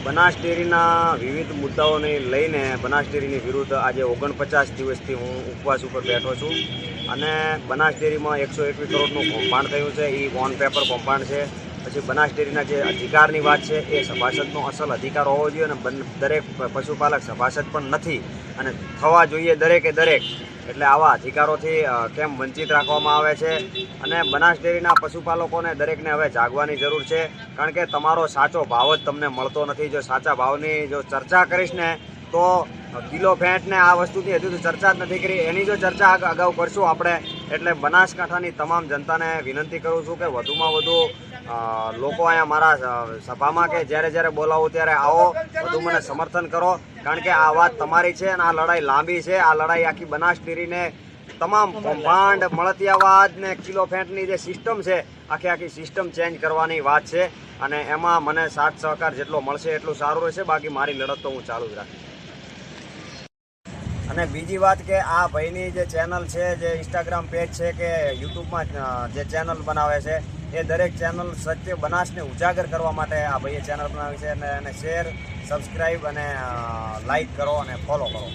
બનાસ ડેરીના વિવિધ મુદ્દાઓને લઈને બનાસ ડેરીની વિરુદ્ધ આજે 49 દિવસથી હું ઉપવાસ ઉપર બેઠો છું અને બનાસ ડેરીમાં 121 કરોડનું કૌભાંડ થયું છે. એ ઓન પેપર કૌભાંડ છે. પછી બનાસ ડેરીના જે અધિકારની વાત છે એ સભાસદનો અસલ અધિકાર હોવો જોઈએ અને દરેક પશુપાલક સભાસદ પણ નથી અને થવા જોઈએ દરેકે દરેક. એટલે આવા અધિકારોથી કેમ વંચિત રાખવામાં આવે છે અને બનાસ ડેરીના પશુપાલકોને દરેકને હવે જાગવાની જરૂર છે, કારણ કે તમારો સાચો ભાવ જ તમને મળતો નથી. જો સાચા ભાવની જો ચર્ચા કરીશ ને તો કિલો ફેંટને આ વસ્તુથી હજુ તો ચર્ચા જ નથી કરી, એની જો ચર્ચા અગાઉ કરશું આપણે. એટલે બનાસકાંઠાની તમામ જનતાને વિનંતી કરું છું કે વધુમાં વધુ લોકો અહીંયા મારા સભામાં કે જ્યારે બોલાવું ત્યારે આવો, વધુ મને સમર્થન કરો, કારણ કે આ વાત તમારી છે અને આ લડાઈ લાંબી છે. આ લડાઈ આખી બનાસ ડેરીને તમામ કૌભાંડ, મળતિયાવાદ ને કિલો ફેંટની જે સિસ્ટમ છે આખી સિસ્ટમ ચેન્જ કરવાની વાત છે અને એમાં મને સાથ સહકાર જેટલો મળશે એટલું સારું રહેશે. બાકી મારી લડત તો હું ચાલુ જ રાખીશ. અને બીજી વાત કે આ ભાઈની જે ચેનલ છે, જે ઇન્સ્ટાગ્રામ પેજ છે કે યુટ્યુબમાં જે ચેનલ બનાવે છે એ દરેક ચેનલ સત્ય બનાસને ઉજાગર કરવા માટે આ ભાઈએ ચેનલ બનાવી છે અને એને શેર, સબસ્ક્રાઈબ અને લાઈક કરો અને ફોલો કરો.